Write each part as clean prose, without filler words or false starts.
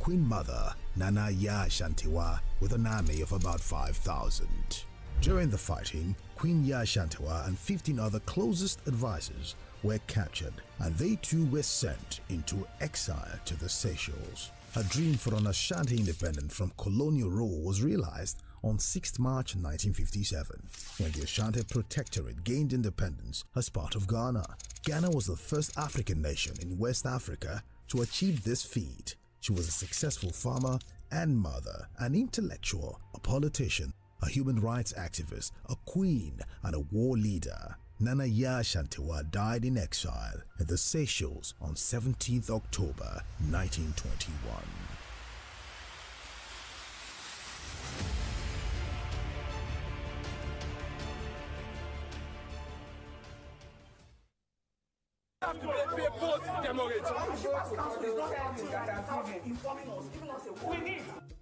Queen Mother, Nana Ashanti, with an army of about 5,000. During the fighting, Queen Ashanti and 15 other closest advisors were captured, and they too were sent into exile to the Seychelles. Her dream for an Ashanti independence from colonial rule was realized on 6 March 1957, when the Ashanti Protectorate gained independence as part of Ghana. Ghana was the first African nation in West Africa to achieve this feat. She was a successful farmer and mother, an intellectual, a politician, a human rights activist, a queen, and a war leader. Nana Ashanti died in exile in the Seychelles on 17th October 1921.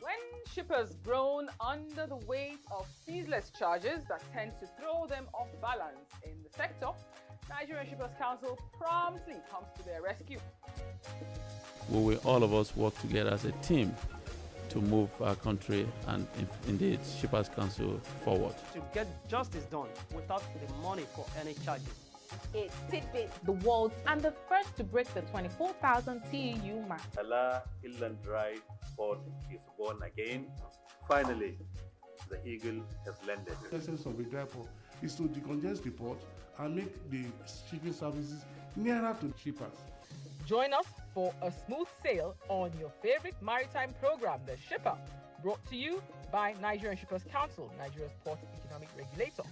When shippers groan under the weight of ceaseless charges that tend to throw them off balance in the sector, Nigerian Shippers Council promptly comes to their rescue. We will all of us work together as a team to move our country and indeed Shippers Council forward. To get justice done without the money for any charges. It's Tidbit, the world's and the first to break the 24,000 TEU mark. Allah Inland Dry Port is born again. Finally, the eagle has landed. The essence of a dry port is to decongest the port and make the shipping services nearer to shippers. Join us for a smooth sail on your favorite maritime program, The Shipper, brought to you by Nigerian Shippers Council, Nigeria's port economic regulator.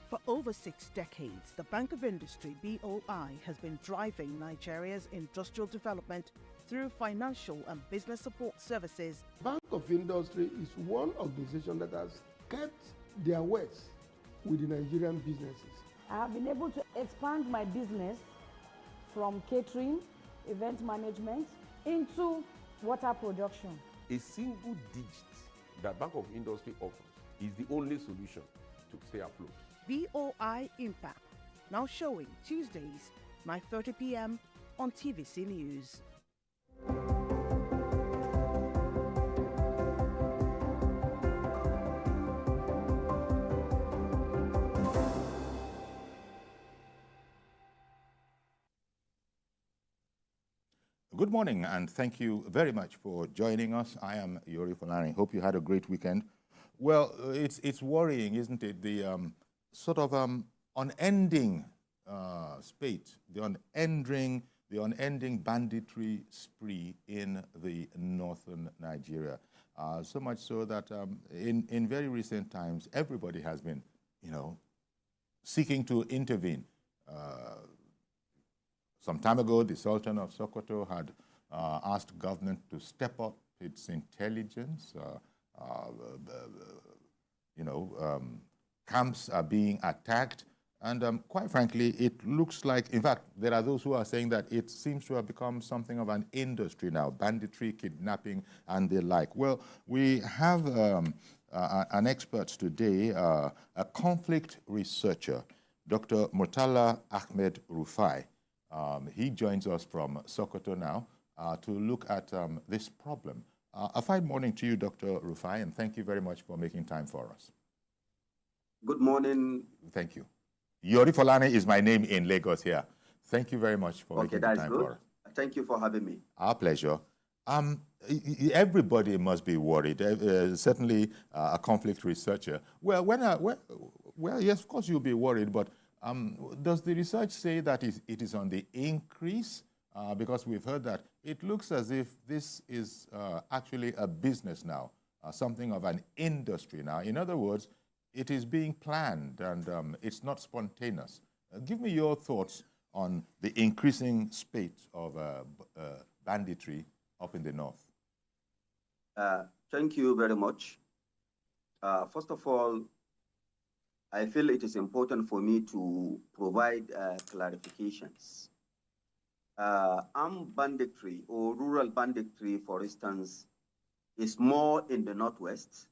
For over 6 decades, the Bank of Industry (BOI) has been driving Nigeria's industrial development through financial and business support services. Bank of Industry is one organization that has kept their words with the Nigerian businesses. I have been able to expand my business from catering, event management, into water production. A single digit that Bank of Industry offers is the only solution to stay afloat. BOI Impact, now showing Tuesdays, 9:30 p.m. on TVC News. Good morning, and thank you very much for joining us. I am Yori Folani. Hope you had a great weekend. Well, it's worrying, isn't it? The sort of unending spate, the unending banditry spree in the northern Nigeria. So much so that in very recent times, everybody has been, seeking to intervene. Some time ago, the Sultan of Sokoto had asked government to step up its intelligence. Camps are being attacked. And quite frankly, it looks like, in fact, there are those who are saying that it seems to have become something of an industry now, banditry, kidnapping, and the like. Well, we have an expert today, a conflict researcher, Dr. Murtala Ahmed Rufai. He joins us from Sokoto now to look at this problem. A fine morning to you, Dr. Rufai, and thank you very much for making time for us. Good morning. Thank you. Yori Folani is my name in Lagos here. Thank you very much for making time for us. Thank you for having me. Our pleasure. Everybody must be worried, certainly a conflict researcher. Well, yes, of course you'll be worried, but does the research say that it is on the increase? Because we've heard that it looks as if this is actually a business now, something of an industry now. In other words, it is being planned and it's not spontaneous. Give me your thoughts on the increasing spate of banditry up in the north. Thank you very much. First of all, I feel it is important for me to provide clarifications. Armed banditry or rural banditry, for instance, is more in the northwest,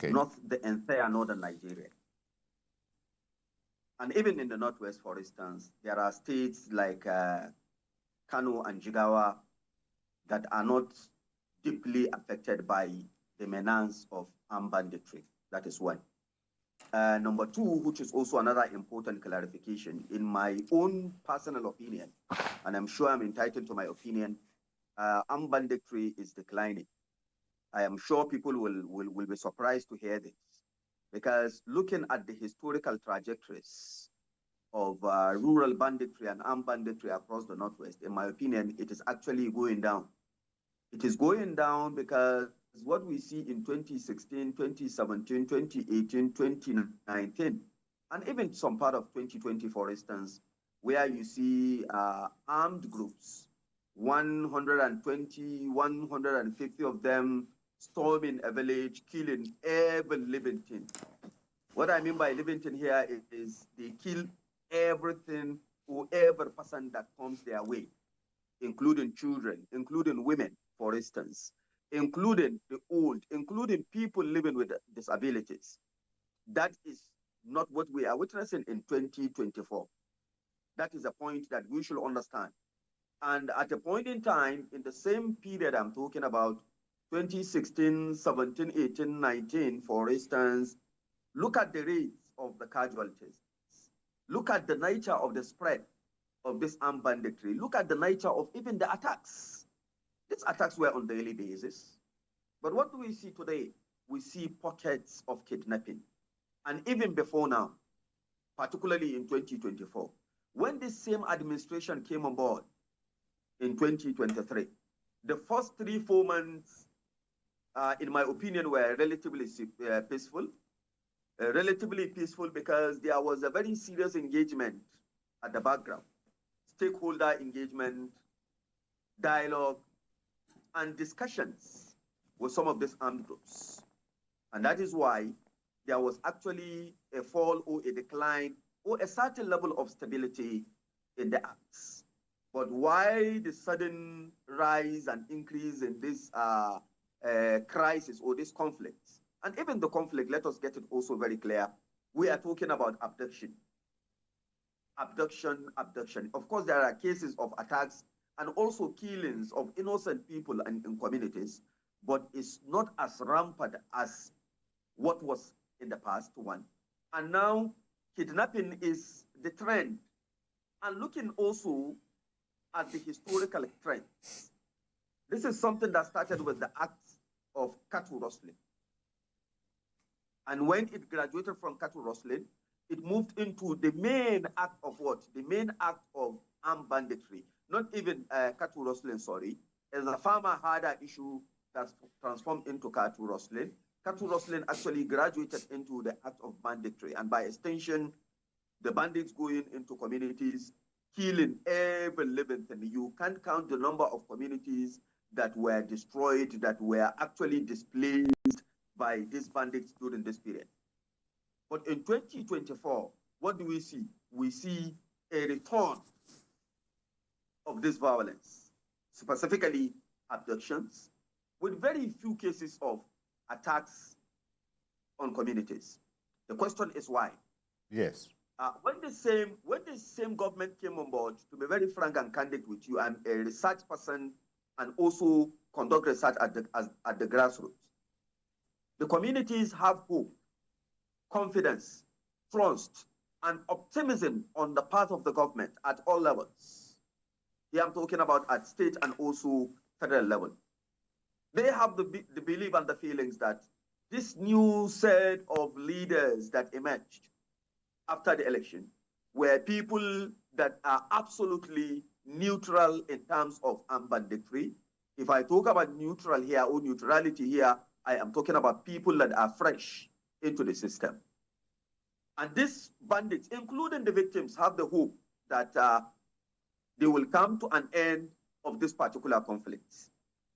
not the entire northern Nigeria. And even in the Northwest, for instance, there are states like Kano and Jigawa that are not deeply affected by the menace of armed banditry. That is one. Number two, which is also another important clarification, in my own personal opinion, and I'm sure I'm entitled to my opinion, armed banditry is declining. I am sure people will be surprised to hear this, because looking at the historical trajectories of rural banditry and armed banditry across the Northwest, in my opinion, it is actually going down. It is going down because what we see in 2016, 2017, 2018, 2019, and even some part of 2020, for instance, where you see armed groups, 120, 150 of them storming a village, killing every living thing. What I mean by living thing here is they kill everything or every person that comes their way, including children, including women, for instance, including the old, including people living with disabilities. That is not what we are witnessing in 2024. That is a point that we should understand. And at a point in time, in the same period I'm talking about, 2016, 17, 18, 19, for instance, look at the rates of the casualties. Look at the nature of the spread of this armed banditry. Look at the nature of even the attacks. These attacks were on a daily basis. But what do we see today? We see pockets of kidnapping. And even before now, particularly in 2024, when this same administration came on board in 2023, the first 3-4 months, in my opinion, were relatively peaceful. Relatively peaceful because there was a very serious engagement at the background, stakeholder engagement, dialogue, and discussions with some of these armed groups. And that is why there was actually a fall or a decline or a certain level of stability in the acts. But why the sudden rise and increase in this crisis or this conflict? And even the conflict, let us get it also very clear. We are talking about abduction. Abduction, abduction. Of course, there are cases of attacks and also killings of innocent people in communities, but it's not as rampant as what was in the past, one. And now kidnapping is the trend. And looking also at the historical trends, this is something that started with the act of cattle rustling. And when it graduated from cattle rustling, it moved into the main act of what? The main act of armed banditry. Not even cattle rustling, sorry. As a farmer had an issue that's transformed into cattle rustling actually graduated into the act of banditry. And by extension, the bandits going into communities, killing every living thing. You can't count the number of communities that were destroyed, that were actually displaced by these bandits during this period. But in 2024, what do we see? We see a return of this violence, specifically abductions, with very few cases of attacks on communities. The question is why? Yes. When the same government came on board, to be very frank and candid with you, I'm a research person and also conduct research at the grassroots. The communities have hope, confidence, trust, and optimism on the part of the government at all levels. Here I'm talking about at state and also federal level. They have the belief and the feelings that this new set of leaders that emerged after the election were people that are absolutely neutral in terms of armed banditry. If I talk about neutral here or neutrality here, I am talking about people that are fresh into the system. And these bandits, including the victims, have the hope that they will come to an end of this particular conflict.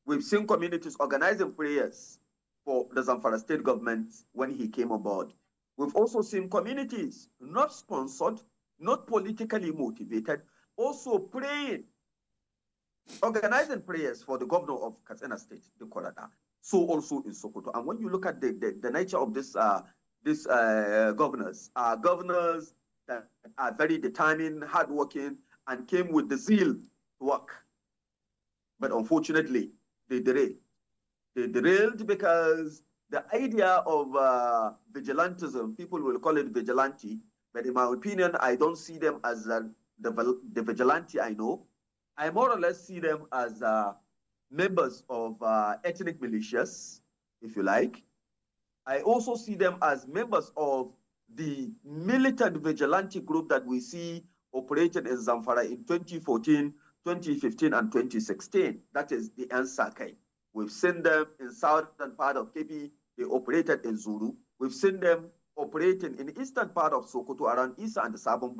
We've seen communities organizing prayers for the Zamfara state government when he came aboard. We've also seen communities not sponsored, not politically motivated, also praying, organizing prayers for the governor of Katsina State, the Korada. So also in Sokoto. And when you look at the nature of this governors that are very determined, hardworking, and came with the zeal to work. But unfortunately, they derailed. They derailed because the idea of vigilantism, people will call it vigilante, but in my opinion, I don't see them as the vigilante I know. I more or less see them as members of ethnic militias, if you like. I also see them as members of the militant vigilante group that we see operated in Zamfara in 2014, 2015, and 2016. That is the Ansake. We've seen them in southern part of Kebi. They operated in Zulu. We've seen them operating in the eastern part of Sokoto, around Isa and the Sabon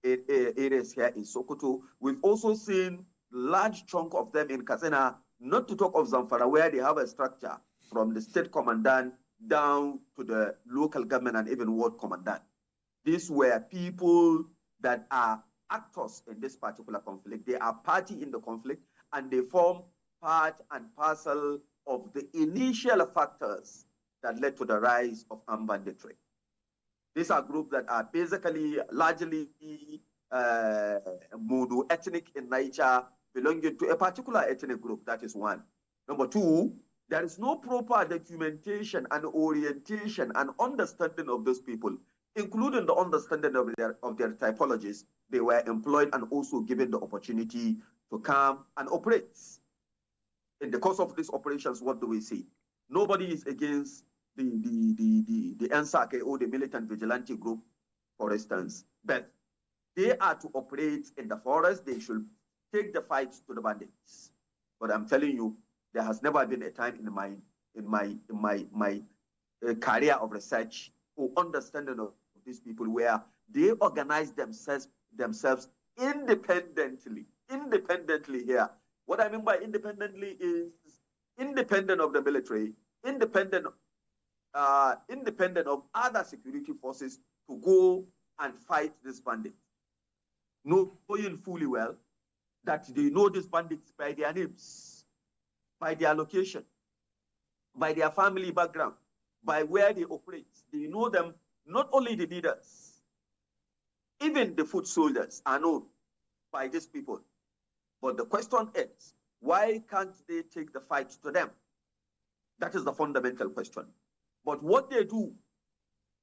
areas here in Sokoto. We've also seen large chunk of them in Katsina, not to talk of Zamfara, where they have a structure from the state commandant down to the local government and even ward commandant. These were people that are actors in this particular conflict. They are party in the conflict, and they form part and parcel of the initial factors that led to the rise of armed banditry. These are groups that are basically largely mono-ethnic in nature, belonging to a particular ethnic group. That is one. Number two, there is no proper documentation and orientation and understanding of those people, including the understanding of their typologies. They were employed and also given the opportunity to come and operate. In the course of these operations, what do we see? Nobody is against the NSAK or the militant vigilante group, for instance, but they are to operate in the forest. They should take the fight to the bandits. But I'm telling you, there has never been a time in my career of research or understanding of these people where they organize themselves independently here. What I mean by independently is independent of the military, independent of other security forces to go and fight these bandits, knowing fully well that they know these bandits by their names, by their location, by their family background, by where they operate. They know them, not only the leaders, even the foot soldiers are known by these people. But the question is, why can't they take the fight to them? That is the fundamental question. But what they do,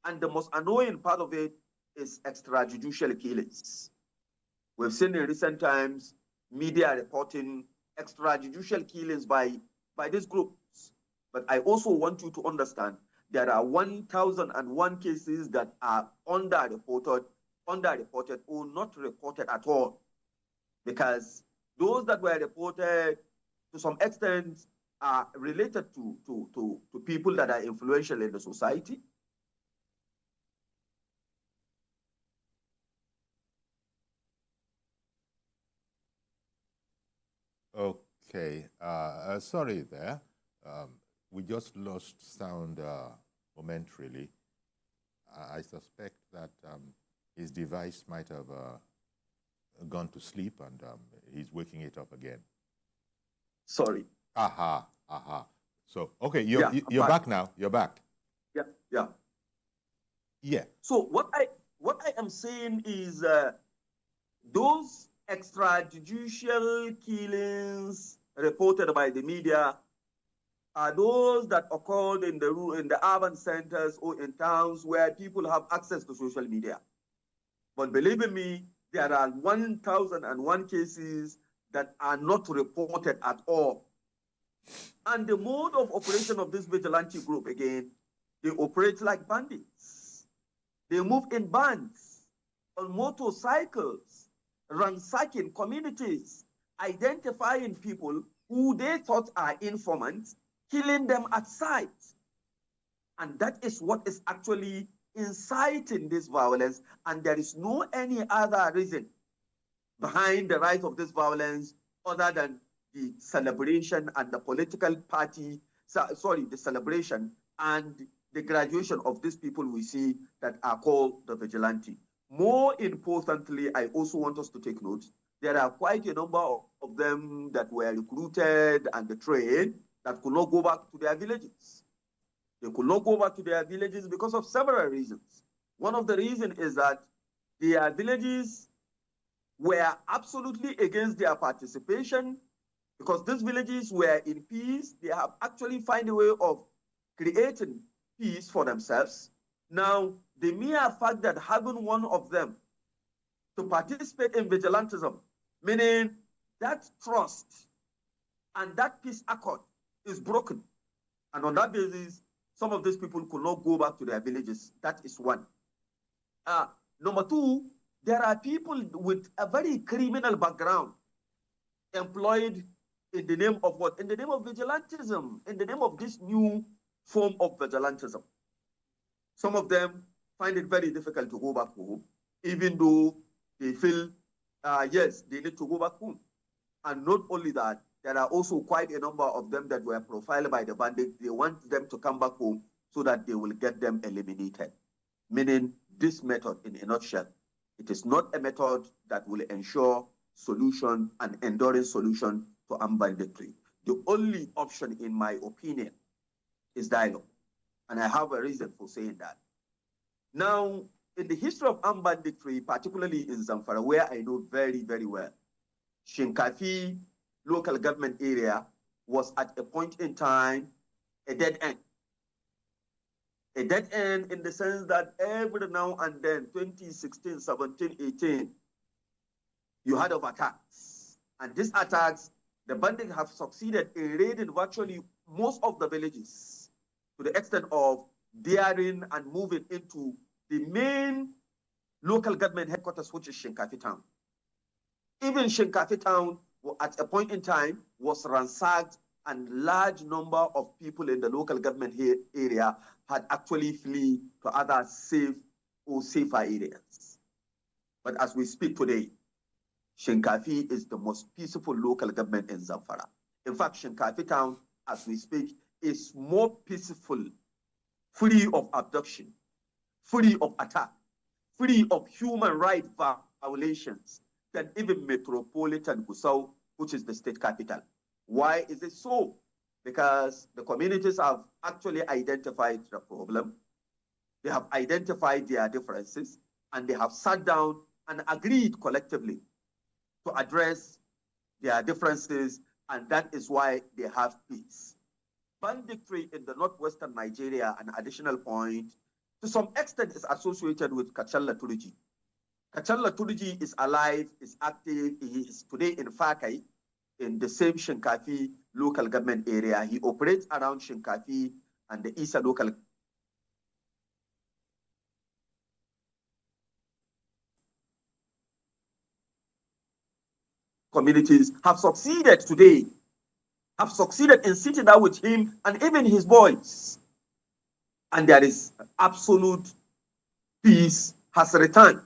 and the most annoying part of it, is extrajudicial killings. We've seen in recent times media reporting extrajudicial killings by these groups. But I also want you to understand there are 1,001 cases that are underreported or not reported at all. Because those that were reported to some extent are related to people that are influential in the society. Okay, sorry there. We just lost sound momentarily. I suspect that his device might have gone to sleep and he's waking it up again. Sorry. Aha. So, okay, you're back now. You're back. Yeah. So what I am saying is those extrajudicial killings reported by the media are those that occurred in the urban centers or in towns where people have access to social media. But believe me, there are 1,001 cases that are not reported at all. And the mode of operation of this vigilante group, again, they operate like bandits. They move in bands, on motorcycles, ransacking communities, identifying people who they thought are informants, killing them at sight. And that is what is actually inciting this violence, and there is no any other reason behind the rise of this violence other than the celebration and the political party, the celebration and the graduation of these people we see that are called the vigilante. More importantly, I also want us to take note, there are quite a number of them that were recruited and trained that could not go back to their villages. They could not go back to their villages because of several reasons. One of the reasons is that their villages were absolutely against their participation, because these villages were in peace. They have actually found a way of creating peace for themselves. Now, the mere fact that having one of them to participate in vigilantism, meaning that trust and that peace accord is broken. And on that basis, some of these people could not go back to their villages. That is one. Number two, there are people with a very criminal background employed in the name of what? In the name of vigilantism, in the name of this new form of vigilantism. Some of them find it very difficult to go back home, even though they feel, yes, they need to go back home. And not only that, there are also quite a number of them that were profiled by the bandits. They want them to come back home so that they will get them eliminated. Meaning this method, in a nutshell, it is not a method that will ensure solution, an enduring solution to armed banditry. The only option, in my opinion, is dialogue. And I have a reason for saying that. Now, in the history of armed banditry, particularly in Zamfara, where I know very, very well, Shinkafi local government area was at a point in time a dead end. A dead end in the sense that every now and then, 2016, 17, 18, you heard of attacks. And these attacks, the bandits have succeeded in raiding virtually most of the villages, to the extent of daring and moving into the main local government headquarters, which is Shinkafi town. Even Shinkafi town, at a point in time, was ransacked, and large number of people in the local government area had actually fled to other safe or safer areas. But as we speak today, Shinkafi is the most peaceful local government in Zamfara. In fact, Shinkafi town, as we speak, is more peaceful, free of abduction, free of attack, free of human rights violations than even metropolitan Gusau, which is the state capital. Why is it so? Because the communities have actually identified the problem, they have identified their differences, and they have sat down and agreed collectively to address their differences, and that is why they have peace. Banditry in the northwestern Nigeria, an additional point, to some extent is associated with Kachala Turiji. Kachala Turiji is alive, is active, he is today in Fakai, in the same Shinkafi local government area. He operates around Shinkafi and the Isa local communities have succeeded today, have succeeded in sitting down with him and even his boys. And there is absolute peace has returned.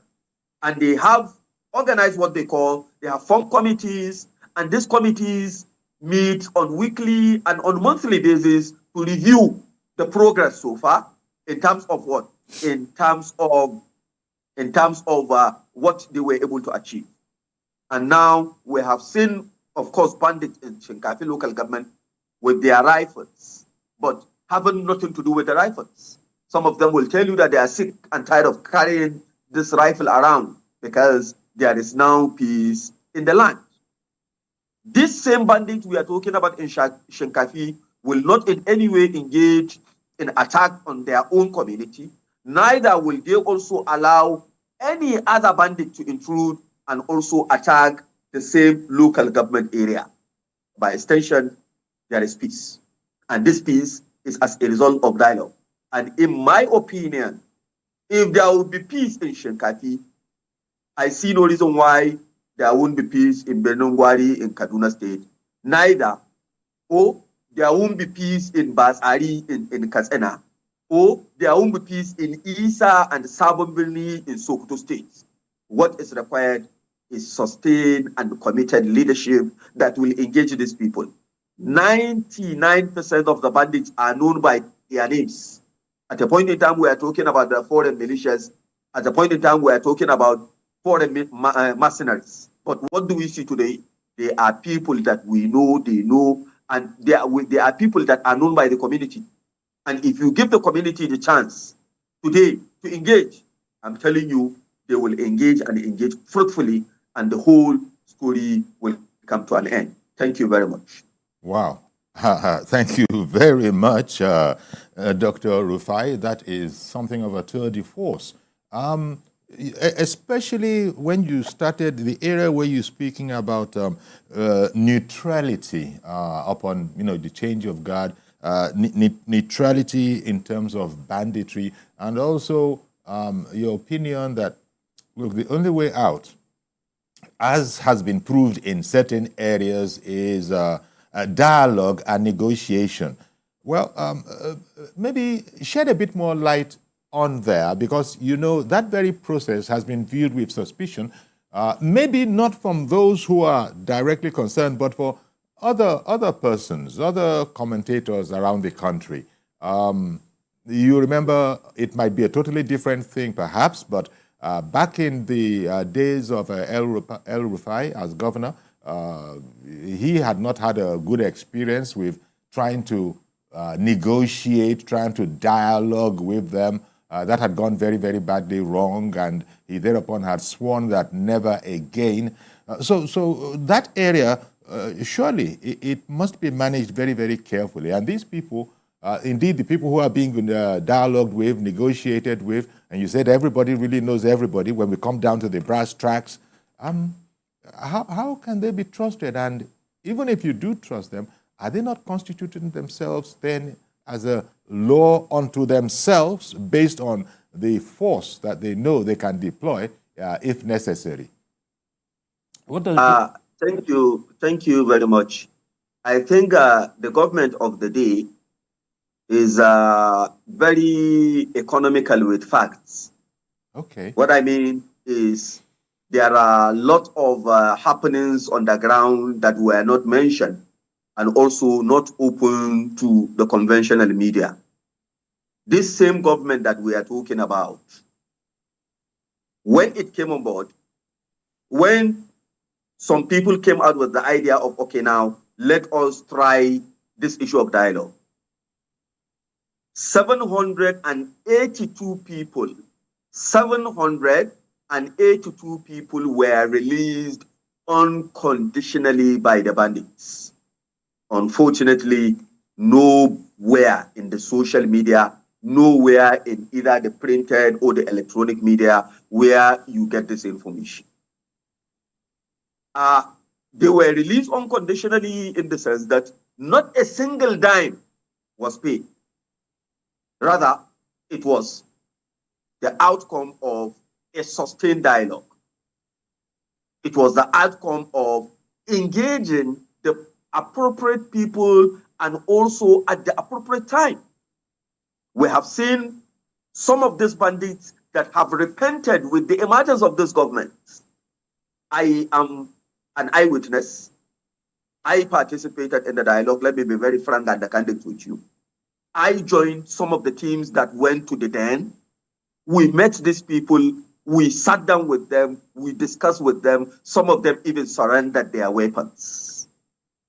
And they have organized what they call, they have formed committees, and these committees meet on weekly and on monthly basis to review the progress so far in terms of what? In terms of what they were able to achieve. And now we have seen, of course, bandits in Shinkafi local government with their rifles, but having nothing to do with the rifles. Some of them will tell you that they are sick and tired of carrying this rifle around because there is now peace in the land. This same bandit we are talking about in Shinkafi will not in any way engage in attack on their own community, neither will they also allow any other bandit to intrude and also attack the same local government area. By extension, there is peace. And this peace is as a result of dialogue. And in my opinion, if there will be peace in Shinkafi, I see no reason why there won't be peace in Benongwari in Kaduna State. Neither, or there won't be peace in Basari in Katsina, or there won't be peace in Isa and Sabon Birni in Sokoto State. What is required is sustained and committed leadership that will engage these people. 99% of the bandits are known by their names. At a point in time, we are talking about the foreign militias. At a point in time, we are talking about foreign mercenaries. But what do we see today? They are people that we know, they know, and they are people that are known by the community. And if you give the community the chance today to engage, I'm telling you, they will engage and engage fruitfully, and the whole story will come to an end. Thank you very much. Wow. Thank you very much, Dr. Rufai. That is something of a tour de force. Especially when you started the area where you're speaking about neutrality upon the change of guard, neutrality in terms of banditry, and also your opinion that, look, the only way out, as has been proved in certain areas, is dialogue and negotiation. Well, maybe shed a bit more light on there, because that very process has been viewed with suspicion, maybe not from those who are directly concerned, but for other persons, other commentators around the country. You remember, it might be a totally different thing perhaps, but back in the days of El Rufai as governor, he had not had a good experience with trying to negotiate, trying to dialogue with them. That had gone very, very badly wrong, and he thereupon had sworn that never again. So that area, surely it must be managed very, very carefully. And these people, indeed, the people who are being dialogued with, negotiated with, and you said everybody really knows everybody, when we come down to the brass tacks, how can they be trusted? And even if you do trust them, are they not constituting themselves then as a law unto themselves based on the force that they know they can deploy if necessary? What does Thank you very much. I think the government of the day is very economical with facts. Okay. What I mean is there are a lot of happenings on the ground that were not mentioned and also not open to the conventional media. This same government that we are talking about, when it came on board, when some people came out with the idea of, okay, now let us try this issue of dialogue. 782 people were released unconditionally by the bandits. Unfortunately, nowhere in the social media, nowhere in either the printed or the electronic media where you get this information. They were released unconditionally in the sense that not a single dime was paid. Rather, it was the outcome of a sustained dialogue. It was the outcome of engaging the appropriate people and also at the appropriate time. We have seen some of these bandits that have repented with the emergence of this government. I am an eyewitness. I participated in the dialogue. Let me be very frank and candid with you. I joined some of the teams that went to the den. We met these people. We sat down with them. We discussed with them. Some of them even surrendered their weapons.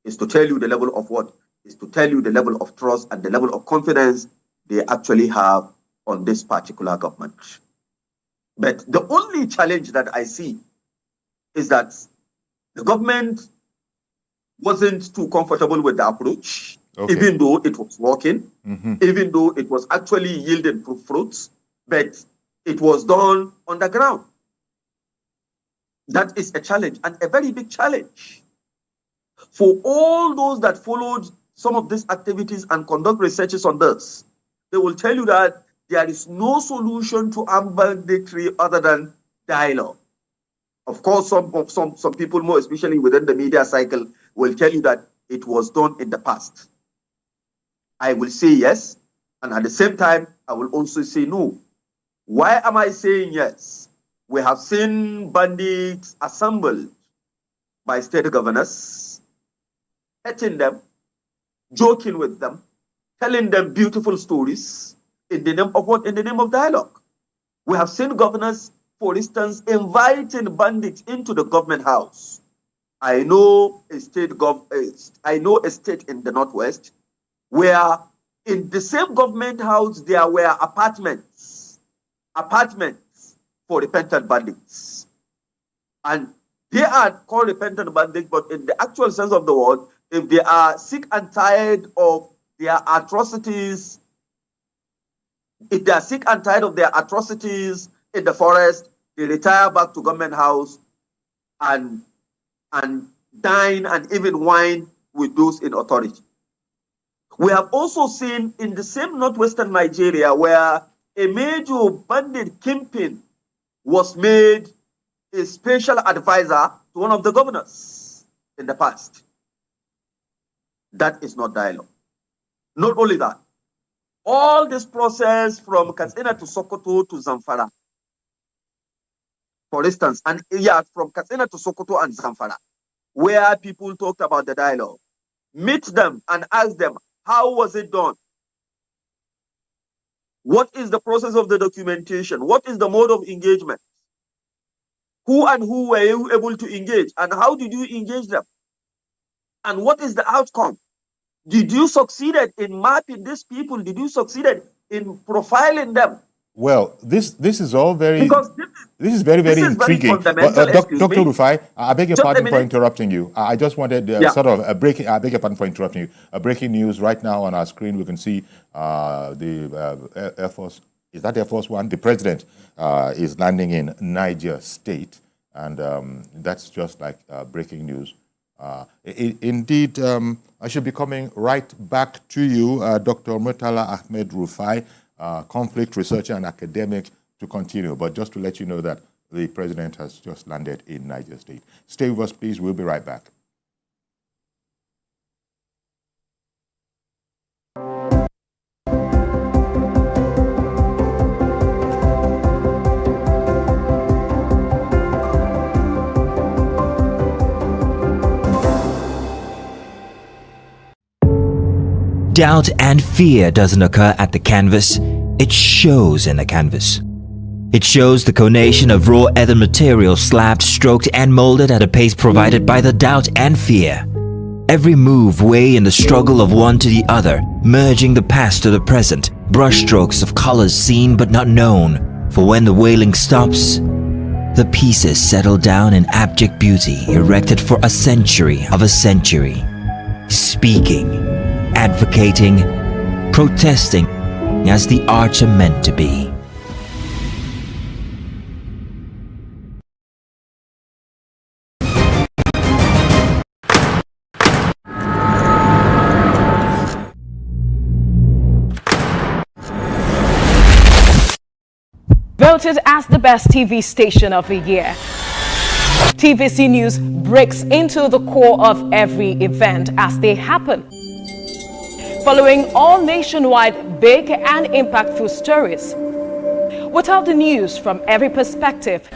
It's to tell you the level of what? It's to tell you the level of trust and the level of confidence they actually have on this particular government. But the only challenge that I see is that the government wasn't too comfortable with the approach, even though it was working, even though it was actually yielding fruits, but it was done on the ground. That is a challenge, and a very big challenge. For all those that followed some of these activities and conduct researches on this, they will tell you that there is no solution to armed banditry other than dialogue. Of course, some people, more especially within the media cycle, will tell you that it was done in the past. I will say yes, and at the same time, I will also say no. Why am I saying yes? We have seen bandits assembled by state governors, hitting them, joking with them, telling them beautiful stories in the name of what? In the name of dialogue. We have seen governors, for instance, inviting bandits into the government house. I know a state in the Northwest where in the same government house there were apartments for repentant bandits. And they are called repentant bandits, but in the actual sense of the word, if they are sick and tired of their atrocities, if they are sick and tired of their atrocities in the forest, they retire back to government house and dine and even wine with those in authority. We have also seen in the same northwestern Nigeria where a major bandit kingpin was made a special advisor to one of the governors in the past. That is not dialogue. Not only that, all this process from Katsina to Sokoto to Zamfara, for instance, and yeah, from Katsina to Sokoto and Zamfara, where people talked about the dialogue, meet them and ask them, how was it done? What is the process of the documentation? What is the mode of engagement? Who and who were you able to engage? And how did you engage them? And what is the outcome? Did you succeed in mapping these people? Did you succeed in profiling them? Well, this is all very, because this is very intriguing. Dr. Rufai, I beg your pardon for interrupting you. I just wanted sort of a breaking, I beg your pardon for interrupting you. A breaking news right now on our screen. We can see the Air Force, is that Air Force One? The president is landing in Niger State, and that's just like breaking news. Indeed, I should be coming right back to you, Dr. Murtala Ahmed Rufai, conflict researcher and academic, to continue. But just to let you know that the president has just landed in Niger State. Stay with us, please. We'll be right back. Doubt and fear doesn't occur at the canvas, it shows in the canvas. It shows the conation of raw earthen material slabbed, stroked and molded at a pace provided by the doubt and fear. Every move weigh in the struggle of one to the other, merging the past to the present, brushstrokes of colors seen but not known. For when the wailing stops, the pieces settle down in abject beauty erected for a century of a century. Speaking, advocating, protesting as the arts are meant to be. Voted as the best TV station of the year. TVC News breaks into the core of every event as they happen. Following all nationwide big and impactful stories. With all the news from every perspective.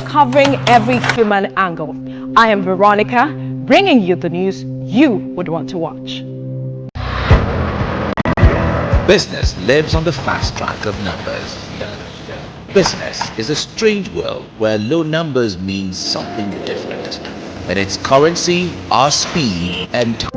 Covering every human angle. I am Veronica, bringing you the news you would want to watch. Business lives on the fast track of numbers. Business is a strange world where low numbers means something different. But its currency, our speed and time.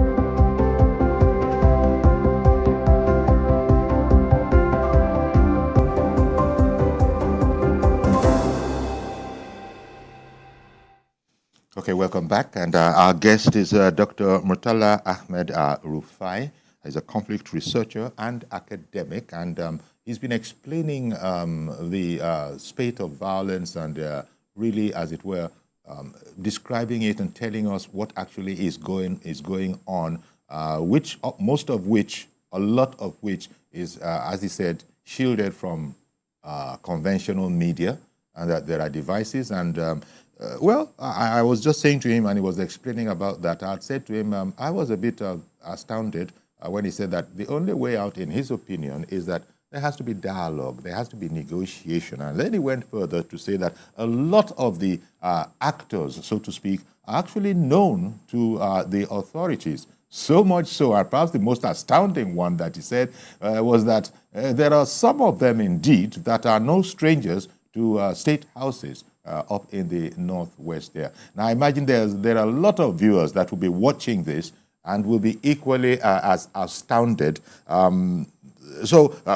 Okay, welcome back. And our guest is Dr. Murtala Ahmed Rufai. He's a conflict researcher and academic, and he's been explaining the spate of violence and really, as it were, describing it and telling us what actually is going on, which most of which, a lot of which is, as he said, shielded from conventional media, and that there are devices. And well, I was just saying to him, and he was explaining about that. I had said to him, I was a bit astounded when he said that the only way out, in his opinion, is that there has to be dialogue, there has to be negotiation. And then he went further to say that a lot of the actors, so to speak, are actually known to the authorities. So much so, and perhaps the most astounding one that he said was that there are some of them indeed that are no strangers to state houses up in the northwest there. Now, I imagine there are a lot of viewers that will be watching this and will be equally as astounded.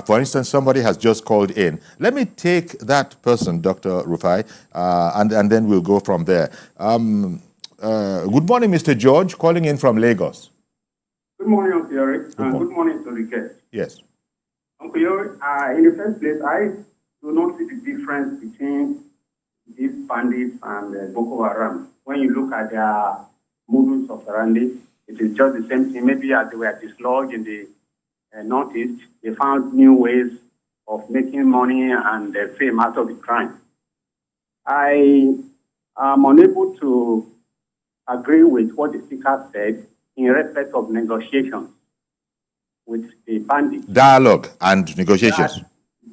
for instance, somebody has just called in. Let me take that person, Dr. Rufai, and then we'll go from there. Good morning, Mr. George, calling in from Lagos. Good morning, Uncle Yori, and good morning to the guest. Yes. Uncle Yori, in the first place, I do not see the difference between these bandits and Boko Haram. When you look at their modus operandi, it is just the same thing. Maybe as they were dislodged in the Northeast, they found new ways of making money and fame out of the crime. I am unable to agree with what the speaker said in respect of negotiations with the bandits. Dialogue and negotiations.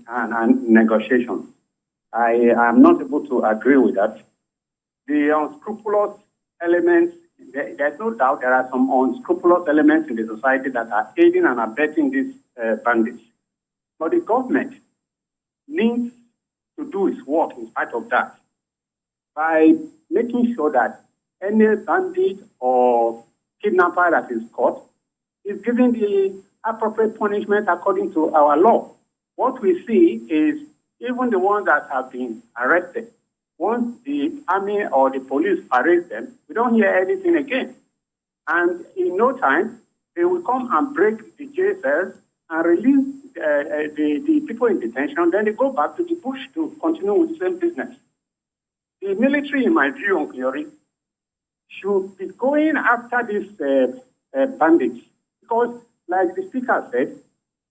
And negotiations. I am not able to agree with that. The unscrupulous elements, there's no doubt there are some unscrupulous elements in the society that are aiding and abetting these bandits. But the government needs to do its work in spite of that by making sure that any bandit or kidnapper that is caught is given the appropriate punishment according to our law. What we see is even the ones that have been arrested, once the army or the police arrest them, we don't hear anything again. And in no time, they will come and break the jail cells and release the people in detention. Then they go back to the bush to continue with the same business. The military, in my view, Uncle Yori, should be going after these bandits. Because, like the speaker said,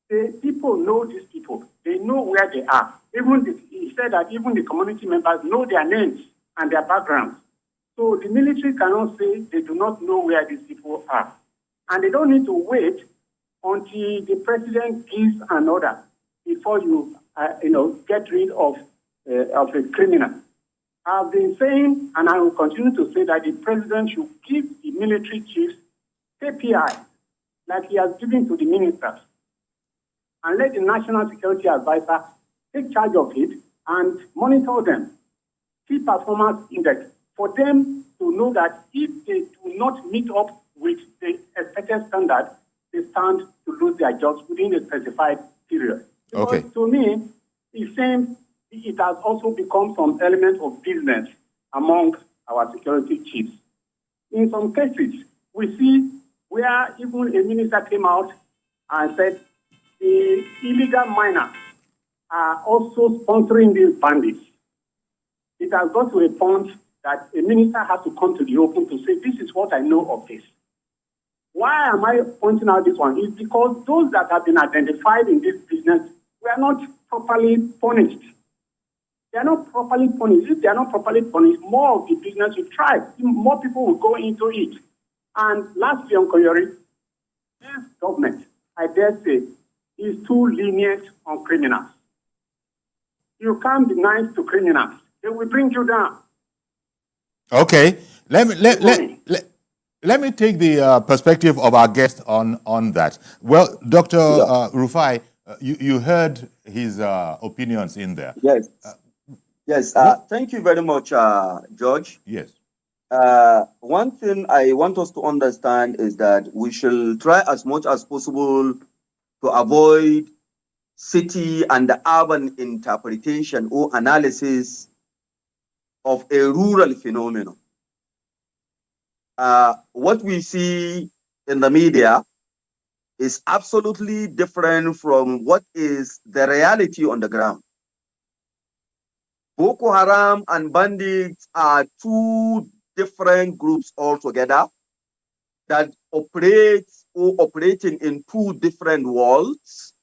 the people know these people. They know where they are. He said that even the community members know their names and their backgrounds. So the military cannot say they do not know where these people are. And they don't need to wait until the president gives an order before you, get rid of a criminal. I've been saying, and I will continue to say, that the president should give the military chiefs KPI, like he has given to the ministers, and let the National Security Advisor take charge of it and monitor them. Key performance index for them to know that if they do not meet up with the expected standard, they stand to lose their jobs within a specified period. Okay. Because to me, it seems it has also become some element of business among our security chiefs. In some cases, we see where even a minister came out and said the illegal miners are also sponsoring these bandits. It has got to a point that a minister has to come to the open to say, this is what I know of this. Why am I pointing out this one? It's because those that have been identified in this business were not properly punished. They are not properly punished. If they are not properly punished, more of the business will thrive. More people will go into it. And lastly, Uncle Yori, this government, I dare say, is too lenient on criminals. You can't be nice to criminals. They will bring you down. Okay. Let me take the perspective of our guest on that. Well, Dr. Rufai, you heard his opinions in there. Yes. Yes. Thank you very much, George. Yes. One thing I want us to understand is that we should try as much as possible to avoid city and the urban interpretation or analysis of a rural phenomenon. What we see in the media is absolutely different from what is the reality on the ground. Boko Haram and bandits are two different groups altogether that operating in two different worlds.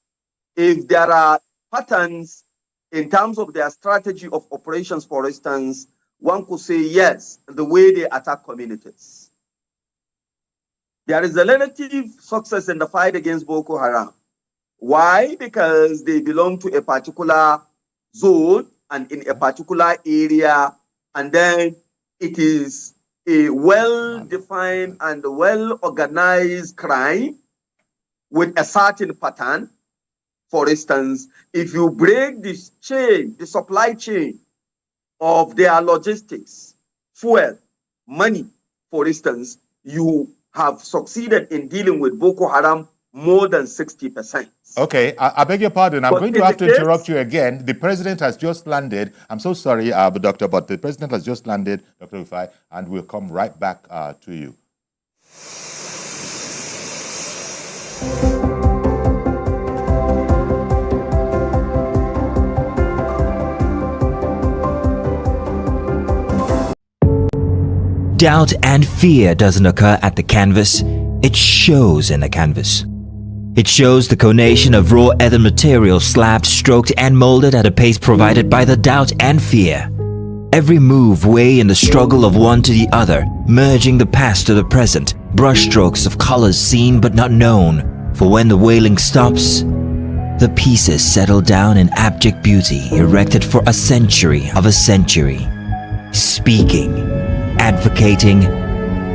If there are patterns in terms of their strategy of operations, for instance, one could say yes, the way they attack communities. There is a relative success in the fight against Boko Haram. Why? Because they belong to a particular zone and in a particular area, and then it is a well-defined and well-organized crime with a certain pattern. For instance, if you break this chain, the supply chain of their logistics, fuel, money, for instance, you have succeeded in dealing with Boko Haram more than 60%. Okay, I beg your pardon. I'm going to have to interrupt you again. The president has just landed. I'm so sorry, doctor, but the president has just landed, Dr. Rufai, and we'll come right back to you. Doubt and fear doesn't occur at the canvas, it shows in the canvas. It shows the conation of raw earthen material slabbed, stroked and molded at a pace provided by the doubt and fear. Every move weigh in the struggle of one to the other, merging the past to the present, brushstrokes of colors seen but not known. For when the wailing stops, the pieces settle down in abject beauty erected for a century of a century. Speaking, advocating,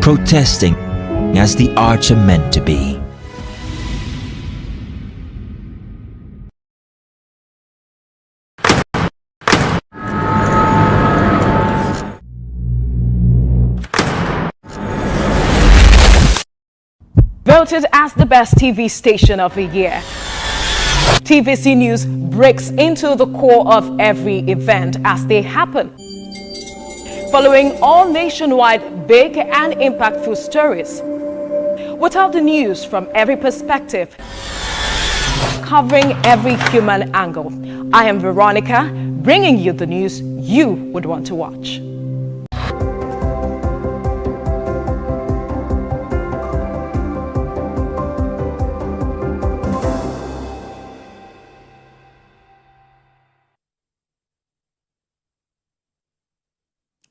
protesting as the arts are meant to be. Voted as the best TV station of the year, TVC News breaks into the core of every event as they happen. Following all nationwide big and impactful stories, without the news from every perspective, covering every human angle. I am Veronica, bringing you the news you would want to watch.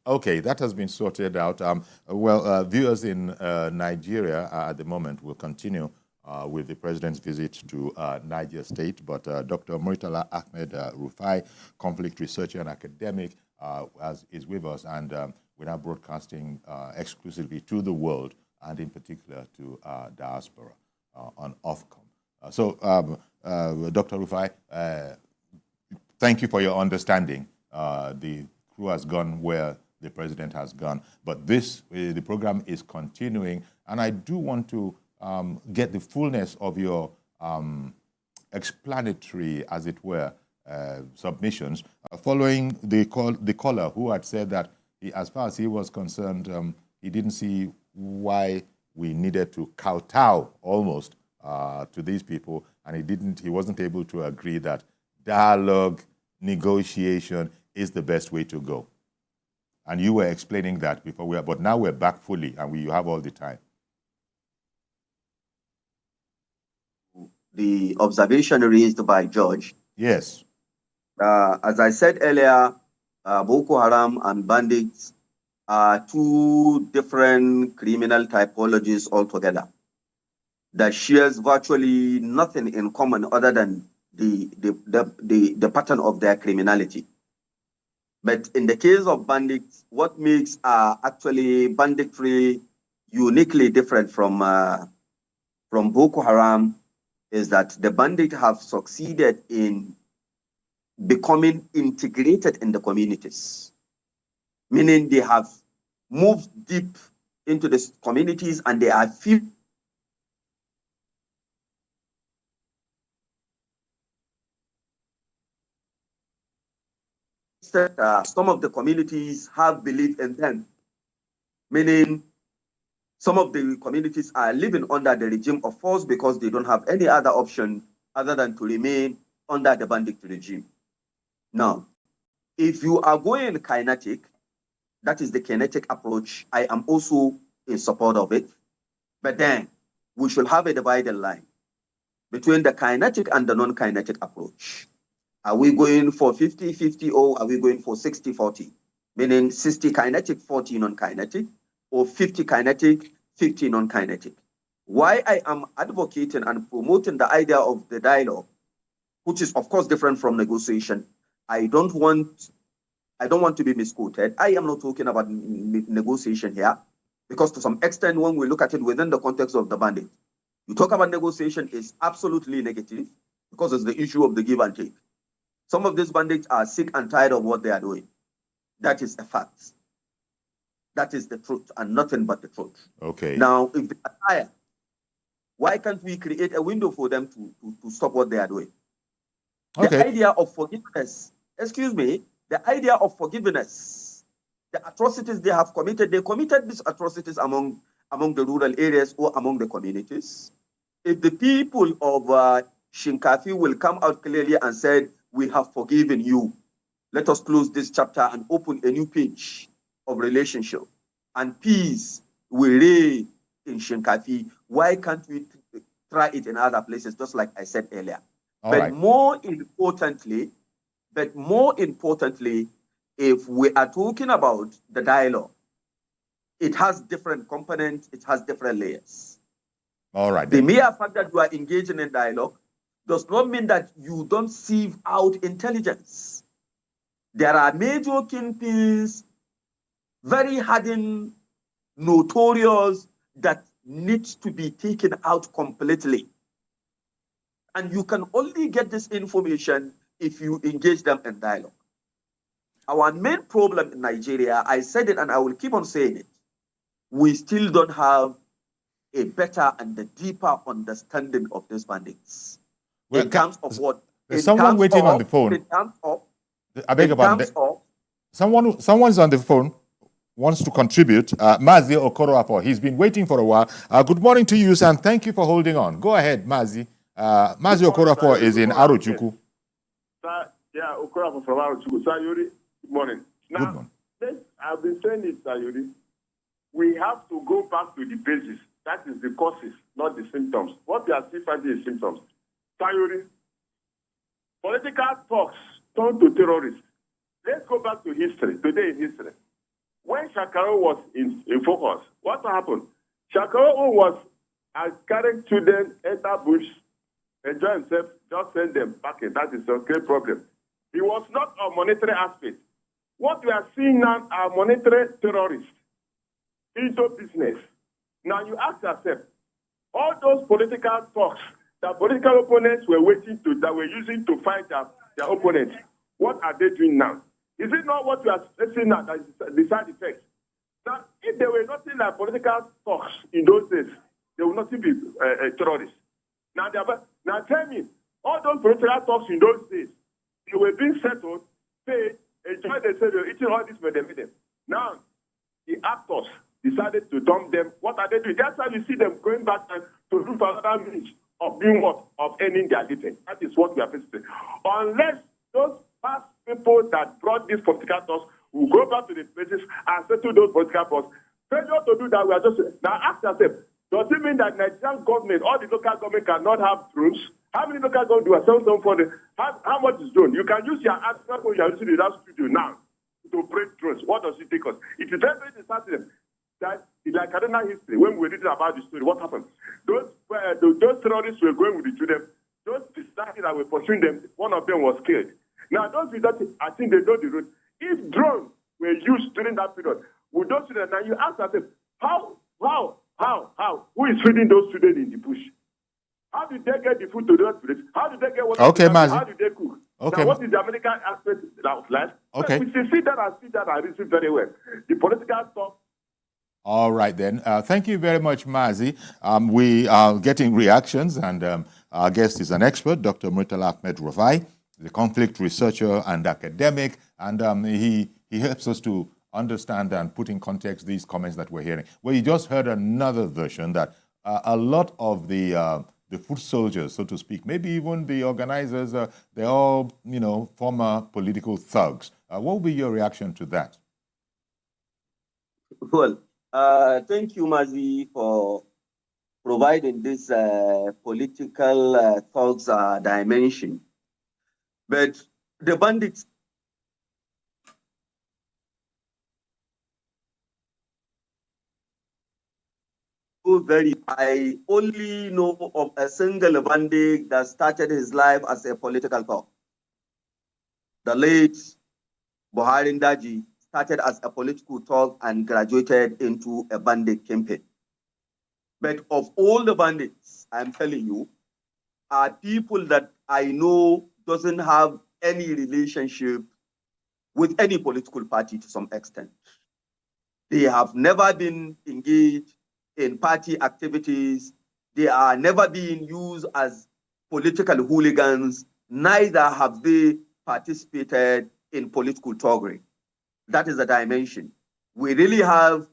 Okay, that has been sorted out. Viewers in Nigeria at the moment will continue with the president's visit to Niger State, but Dr. Murtala Ahmed Rufai, conflict researcher and academic, is with us, and we're now broadcasting exclusively to the world, and in particular to diaspora on Ofcom. Dr. Rufai, thank you for your understanding. The crew has gone where the president has gone, but the program is continuing, and I do want to get the fullness of your explanatory, as it were, submissions, following the caller who had said that as far as he was concerned, he didn't see why we needed to kowtow almost to these people, and he wasn't able to agree that dialogue, negotiation is the best way to go. And you were explaining that before, but now we're back fully, and you have all the time. The observation raised by George. Yes. As I said earlier, Boko Haram and bandits are two different criminal typologies altogether that shares virtually nothing in common other than the pattern of their criminality. But in the case of bandits, what makes actually banditry uniquely different from Boko Haram is that the bandits have succeeded in becoming integrated in the communities, meaning they have moved deep into the communities and they are some of the communities have belief in them, meaning some of the communities are living under the regime of force because they don't have any other option other than to remain under the bandit regime. Now, if you are going kinetic, that is the kinetic approach, I am also in support of it. But then we should have a divided line between the kinetic and the non-kinetic approach. Are we going for 50-50 or are we going for 60-40? Meaning 60 kinetic, 40 non-kinetic, or 50 kinetic, 50 non-kinetic. Why I am advocating and promoting the idea of the dialogue, which is of course different from negotiation. I don't want to be misquoted. I am not talking about negotiation here, because to some extent, when we look at it within the context of the bandit, you talk about negotiation is absolutely negative because it's the issue of the give and take. Some of these bandits are sick and tired of what they are doing. That is a fact. That is the truth and nothing but the truth. Okay. Now, if they are tired, Why can't we create a window for them to stop what they are doing? Okay. The idea of forgiveness, excuse me, the idea of forgiveness, the atrocities they have committed, they committed these atrocities among the rural areas or among the communities. If the people of Shinkafi will come out clearly and said, we have forgiven you, let us close this chapter and open a new page of relationship and peace will reign in Shinkafi. Why can't we try it in other places, just like I said earlier? But more importantly, if we are talking about the dialogue, it has different components, it has different layers. All right. The mere fact that you are engaging in dialogue does not mean that you don't sieve out intelligence. There are major kingpins, very hardened, notorious, that needs to be taken out completely. And you can only get this information if you engage them in dialogue. Our main problem in Nigeria, I said it and I will keep on saying it, we still don't have a better and a deeper understanding of these bandits. Well, in terms of what? There's someone waiting on the phone. In terms of, I beg your pardon. Someone's on the phone, wants to contribute. Mazi Okoroapo, he's been waiting for a while. Good morning to you, and thank you for holding on. Go ahead, Mazi. Mazi Okoroapo is in Arochukwu. Yeah, Okoroapo from Arochukwu. Sayuri, good morning. Now, I've been saying it, Sayuri. We have to go back to the basis. That is the causes, not the symptoms. What we are still finding is symptoms. Sayuri, political talks turn to terrorists. Let's go back to history, today in history. When Shakaro was in focus, what happened? Shakaro was carrying children, enter bush, enjoy himself, just send them back in. That is a great problem. It was not a monetary aspect. What we are seeing now are monetary terrorists into business. Now you ask yourself, all those political talks that political opponents were that were using to fight their opponents, what are they doing now? Is it not what we are seeing now that is the side effects? Now, if there were nothing like political talks in those days, there would not be terrorists. Now tell me, all those political talks in those days, they were being settled, paid, enjoy themselves, eating all this with them. Now, the actors decided to dump them. What are they doing? That's how you see them going back to look for another means of doing what? Of earning their living. That is what we are facing. Unless those past people that brought these political talks will go back to the places and settle those political talks. Failure to do that, we are just... Now ask yourself, does it mean that Nigerian government, all the local government cannot have drones? How many local government do I sell them for? How much is drone? You can use your article when you are using the last studio now to break drones. What does it take us? It is very, very disheartening. That in like Kaduna history, when we were reading about the story, what happened? Those terrorists were going with the children. Those vigilantes that were pursuing them, one of them was killed. Now, those vigilantes, I think they know the road. If drones were used during that period, would those children, now you ask yourself, how? Who is feeding those children in the bush? How did they get the food to those places? How did they get water? Okay, Mazi. How did they cook? Okay. Now, what is the American aspect of life? Okay. We should see that and reason very well. The political stuff. All right, then. Thank you very much, Mazi. We are getting reactions, and our guest is an expert, Dr. Murtala Ahmed Rufai, the conflict researcher and academic, and he helps us to understand and put in context these comments that we're hearing. Well, you just heard another version that a lot of the foot soldiers, so to speak, maybe even the organizers, they're all, former political thugs. What will be your reaction to that? Well, thank you, Mazi, for providing this political thugs dimension. But the bandits I only know of a single bandit that started his life as a political thug. The late Buhari Ndaji started as a political thug and graduated into a bandit campaign. But of all the bandits, I'm telling you, are people that I know doesn't have any relationship with any political party to some extent. They have never been engaged in party activities. They are never being used as political hooligans, neither have they participated in political thuggery. That is the dimension. We really have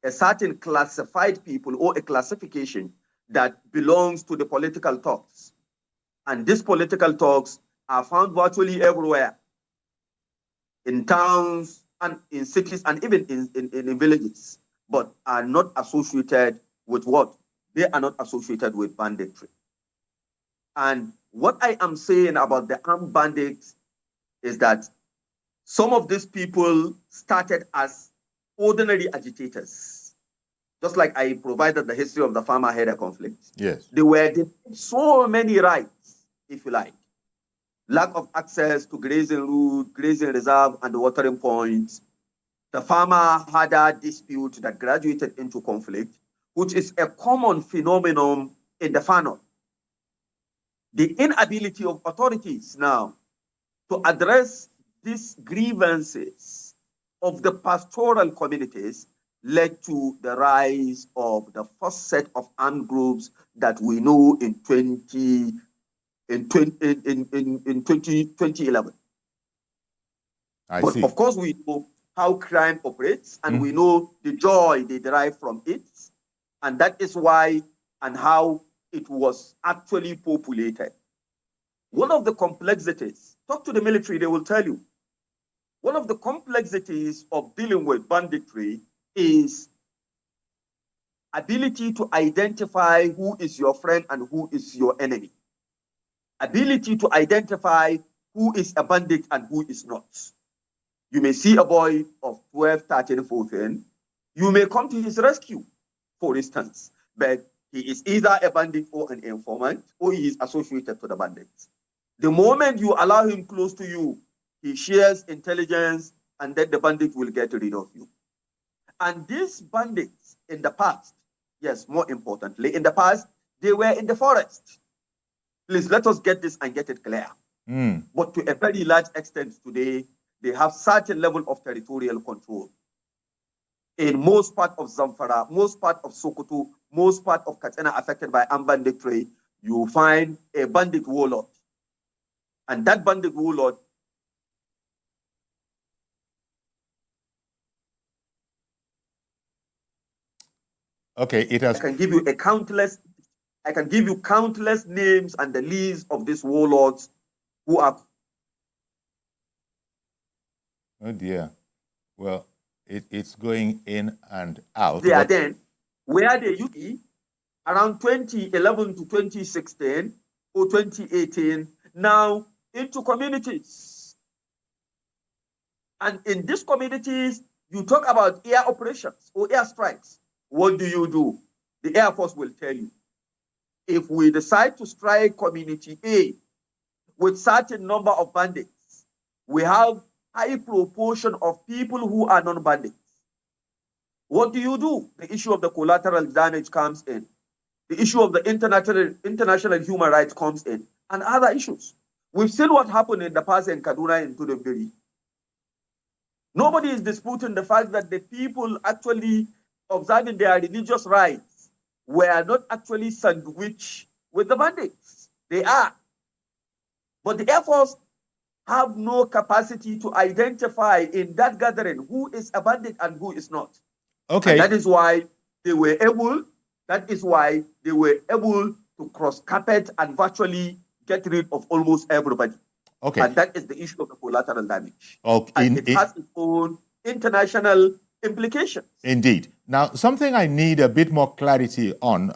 a certain classified people or a classification that belongs to the political thugs. And these political thugs are found virtually everywhere, in towns and in cities and even in villages, but are not associated with what? They are not associated with banditry. And what I am saying about the armed bandits is that some of these people started as ordinary agitators, just like I provided the history of the farmer-herder conflict. Yes. They were denied so many rights, if you like. Lack of access to grazing route, grazing reserve, and the watering points. The farmer-herder dispute that graduated into conflict, which is a common phenomenon in the far north. The inability of authorities now to address these grievances of the pastoral communities led to the rise of the first set of armed groups that we know in 2011. I see. Of course, we know how crime operates, and we know the joy they derive from it, and that is why and how it was actually populated. One of the complexities, talk to the military, they will tell you, one of the complexities of dealing with banditry is ability to identify who is your friend and who is your enemy. Ability to identify who is a bandit and who is not. You may see a boy of 12, 13, 14. You may come to his rescue, for instance, but he is either a bandit or an informant, or he is associated to the bandits. The moment you allow him close to you, he shares intelligence, and then the bandit will get rid of you. And these bandits in the past, yes, more importantly, in the past, they were in the forest. Please let us get this and get it clear. But to a very large extent today, they have certain level of territorial control. In most part of Zamfara, most part of Sokoto, most part of Katsina affected by armed banditry, you find a bandit warlord. And that bandit warlord okay, it has. I can give you countless names and the list of these warlords who are. Oh dear. Well, it's going in and out. They are then where they used to be around 2011 to 2016 or 2018, now into communities. And in these communities, you talk about air operations or air strikes. What do? The Air Force will tell you. If we decide to strike community A with certain number of bandits, we have high proportion of people who are non-bandits. What do? The issue of the collateral damage comes in. The issue of the international human rights comes in, and other issues. We've seen what happened in the past in Kaduna and Tudunbiri. Nobody is disputing the fact that the people actually observing their religious rights were not actually sandwiched with the bandits. They are. But the Air Force have no capacity to identify in that gathering who is a bandit and who is not. Okay. And that is why they were able to cross carpet and virtually get rid of almost everybody. Okay. And that is the issue of the collateral damage. Okay. And it has its own international implications. Indeed. Now, something I need a bit more clarity on,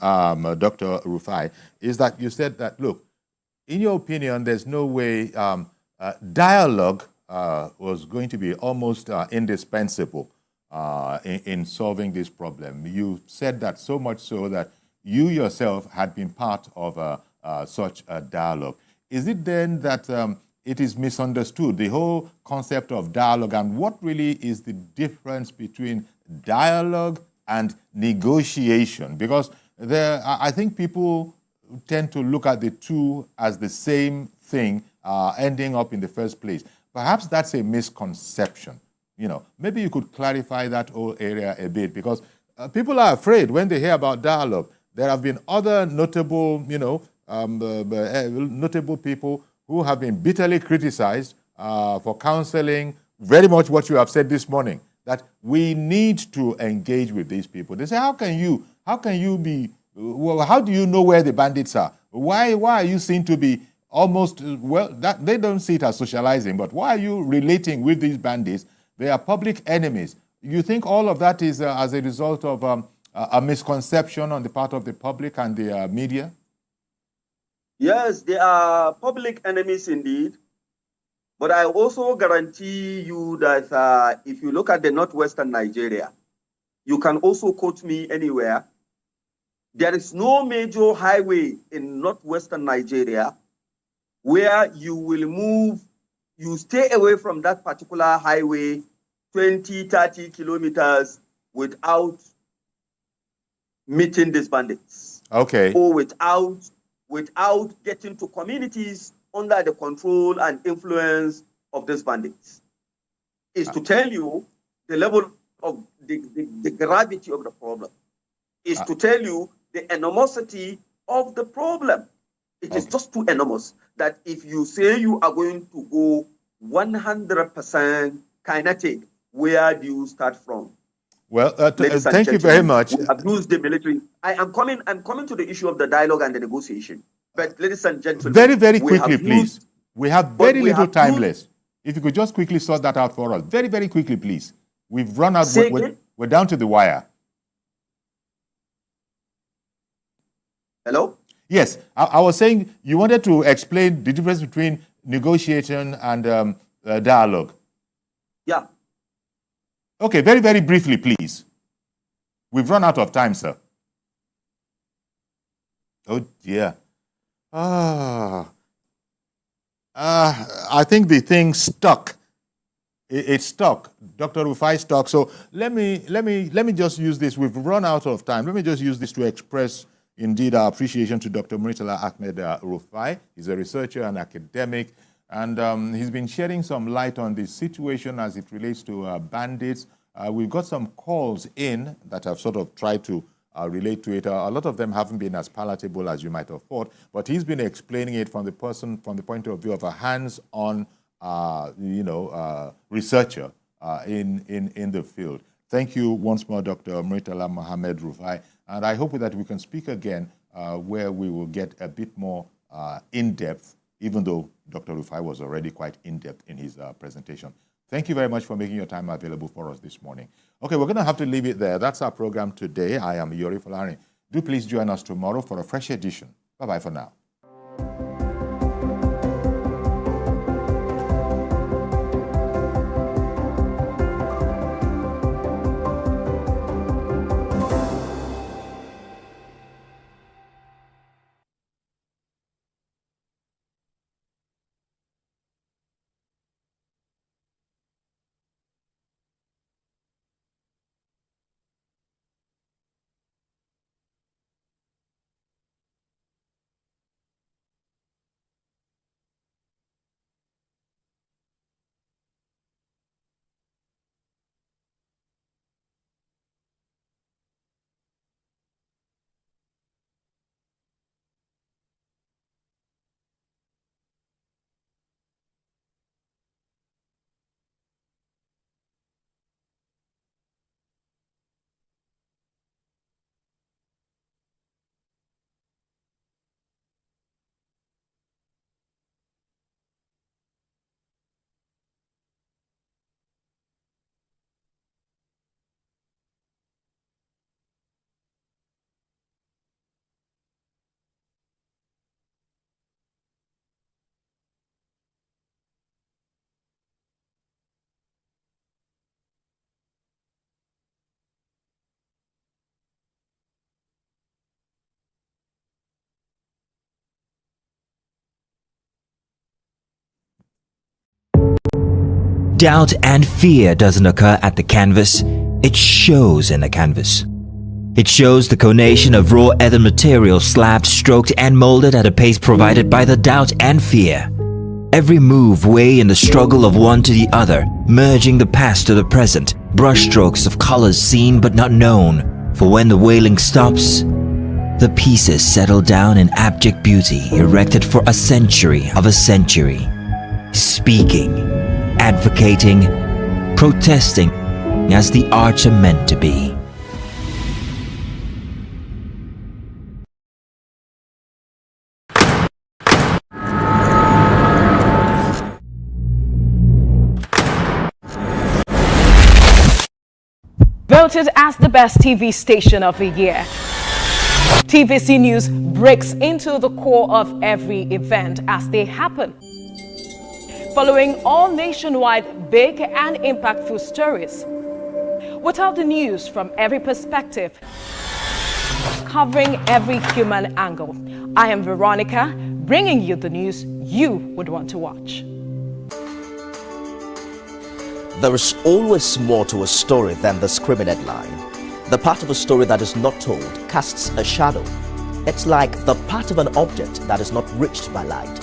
Dr. Rufai, is that you said that, look, in your opinion, there's no way dialogue was going to be almost indispensable in solving this problem. You said that so much so that you yourself had been part of such a dialogue. Is it then that it is misunderstood, the whole concept of dialogue, and what really is the difference between dialogue and negotiation? Because I think people tend to look at the two as the same thing, ending up in the first place. Perhaps that's a misconception. You know, maybe you could clarify that whole area a bit, because people are afraid when they hear about dialogue. There have been other notable, notable people who have been bitterly criticized for counseling very much what you have said this morning, that we need to engage with these people. They say, how do you know where the bandits are? Why are you seen to be almost, that they don't see it as socializing, but why are you relating with these bandits? They are public enemies. You think all of that is as a result of a misconception on the part of the public and the media? Yes, they are public enemies indeed. But I also guarantee you that if you look at the northwestern Nigeria, you can also quote me anywhere. There is no major highway in northwestern Nigeria where you will you stay away from that particular highway 20, 30 kilometers without meeting these bandits. Okay. Or without getting to communities under the control and influence of these bandits. Is to tell you the level of the gravity of the problem. Is to tell you the enormosity of the problem. It is just too enormous that if you say you are going to go 100% kinetic, where do you start from? Well, thank you very much. We abuse the military. I'm coming to the issue of the dialogue and the negotiation. But ladies and gentlemen, very, very quickly, please. We have very little time left. If you could just quickly sort that out for us. Very, very quickly, please. We've run out. We're down to the wire. Hello? Yes, I was saying you wanted to explain the difference between negotiation and dialogue. Yeah. Okay, very, very briefly, please. We've run out of time, sir. Oh, dear. I think the thing stuck. It's stuck. Dr. Rufai stuck. So let me just use this. We've run out of time. Let me just use this to express indeed our appreciation to Dr. Murtala Ahmed Rufai. He's a researcher and academic, and he's been shedding some light on the situation as it relates to bandits. We've got some calls in that have sort of tried to relate to it. A lot of them haven't been as palatable as you might have thought, but he's been explaining it from the point of view of a hands-on, researcher in the field. Thank you once more, Dr. Murtala Mohammed Rufai, and I hope that we can speak again where we will get a bit more in-depth, even though Dr. Rufai was already quite in-depth in his presentation. Thank you very much for making your time available for us this morning. Okay, we're going to have to leave it there. That's our program today. I am Yori Folari. Do please join us tomorrow for a fresh edition. Bye-bye for now. Doubt and fear doesn't occur at the canvas, it shows in the canvas. It shows the conation of raw earthen material slabbed, stroked and molded at a pace provided by the doubt and fear. Every move way in the struggle of one to the other, merging the past to the present, brushstrokes of colors seen but not known, for when the wailing stops, The pieces settle down in abject beauty erected for a century of a century. Speaking, advocating, protesting as the arts are meant to be. Voted as the best TV station of the year. TVC News breaks into the core of every event as they happen. Following all nationwide big and impactful stories. Without the news from every perspective. Covering every human angle. I am Veronica, bringing you the news you would want to watch. There is always more to a story than the screaming headline. The part of a story that is not told casts a shadow. It's like the part of an object that is not reached by light.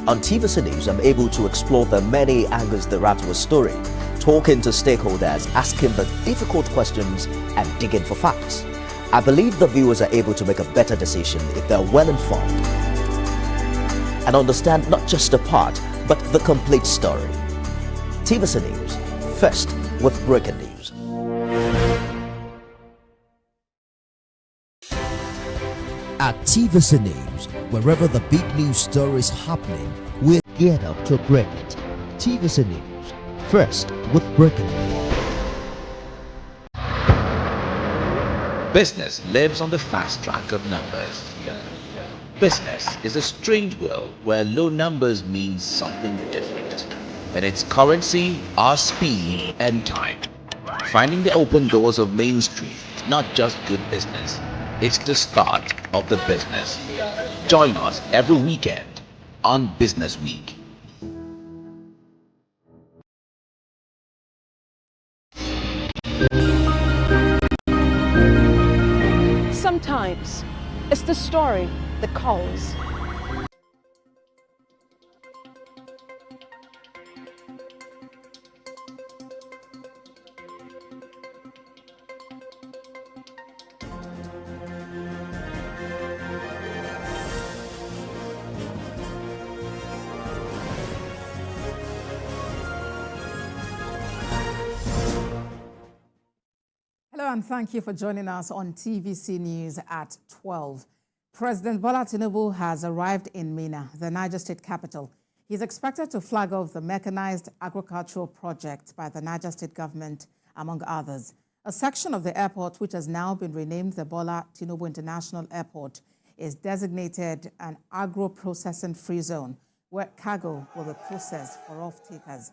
On TVC News, I'm able to explore the many angles there are to a story, talking to stakeholders, asking the difficult questions, and digging for facts. I believe the viewers are able to make a better decision if they're well informed and understand not just a part, but the complete story. TVC News, first with breaking news. At TVC News, wherever the big news story is happening, we're geared up to break it. TVC News, first with breaking news. Business lives on the fast track of numbers. Business is a strange world where low numbers mean something different. In its currency are speed and time. Finding the open doors of Main Street is not just good business, it's the start of the business. Join us every weekend on Business Week. Sometimes it's the story that calls. Hello and thank you for joining us on TVC News at 12. President Bola Tinubu has arrived in Minna, the Niger State capital. He's expected to flag off the mechanized agricultural project by the Niger State government, among others. A section of the airport, which has now been renamed the Bola Tinubu International Airport, is designated an agro-processing free zone where cargo will be processed for off-takers.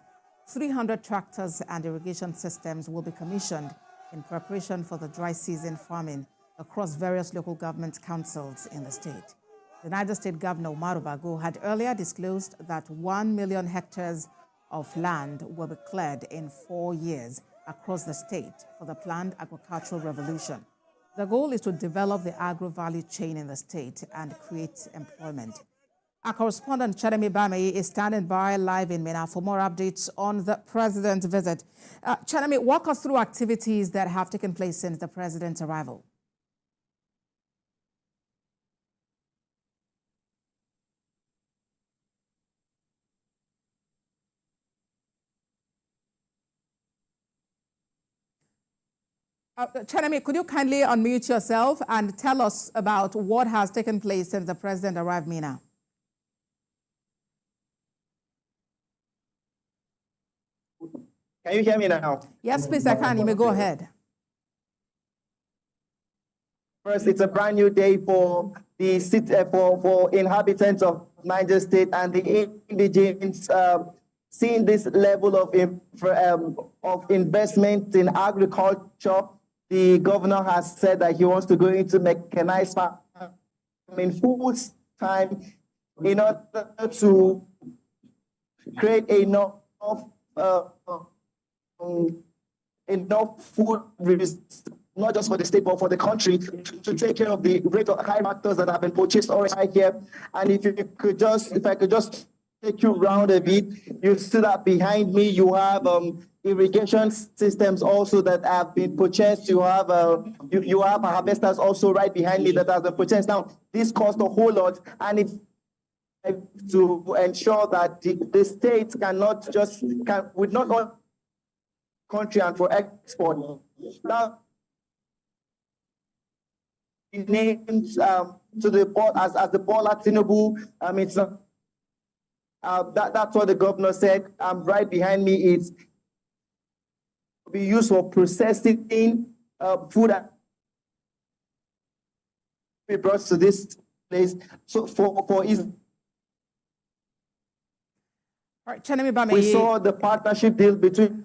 300 tractors and irrigation systems will be commissioned in preparation for the dry season farming across various local government councils in the state. The Niger State Governor Umaru Bago had earlier disclosed that 1 million hectares of land will be cleared in 4 years across the state for the planned agricultural revolution. The goal is to develop the agro-value chain in the state and create employment. Our correspondent, Chanemi Bame, is standing by live in Minna for more updates on the president's visit. Chanemi, walk us through activities that have taken place since the president's arrival. Chanemi, could you kindly unmute yourself and tell us about what has taken place since the president arrived in Minna? Can you hear me now? Yes, please, I can. You may go ahead. First, it's a brand new day for the city, for inhabitants of Niger State and the indigenes. Seeing this level of investment in agriculture, the governor has said that he wants to go into mechanized farming full time in order to create enough food, not just for the state, but for the country, to take care of the rate of high factors that have been purchased already here. And if I could just take you around a bit, you see that behind me you have irrigation systems also that have been purchased. You have you have harvesters also right behind me that have been purchased. Now, this cost a whole lot, and it's to ensure that the state cannot just with not all country and for export. Now, named to the board as the Bola Tinubu. It's that's what the governor said. Right behind me, it's be used for processing food and be brought to this place. So for his. All right, Chanemi Bameye. We saw the partnership deal between.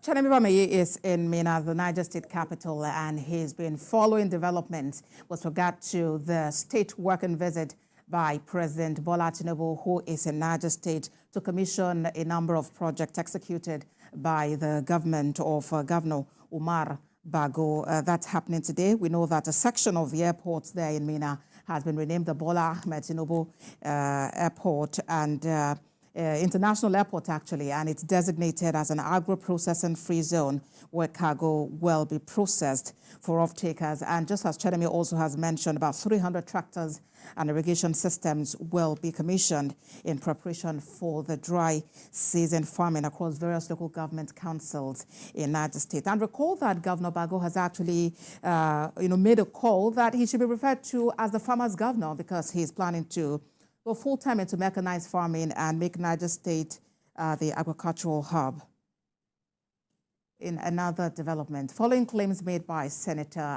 Chanemi Bameye is in Minna, the Niger State capital, and he's been following developments with regard to the state working visit by President Bola Tinubu, who is in Niger State, to commission a number of projects executed by the government of Governor Umar Bago. That's happening today. We know that a section of the airport there in Minna has been renamed the Bola Ahmed Tinubu Airport and International Airport, actually, and it's designated as an agro-processing free zone where cargo will be processed for off-takers. And just as Chanemi also has mentioned, about 300 tractors and irrigation systems will be commissioned in preparation for the dry season farming across various local government councils in Niger State. And recall that Governor Bago has actually, made a call that he should be referred to as the farmer's governor because he's planning to go full-time into mechanized farming and make Niger State the agricultural hub. In another development, following claims made by Senator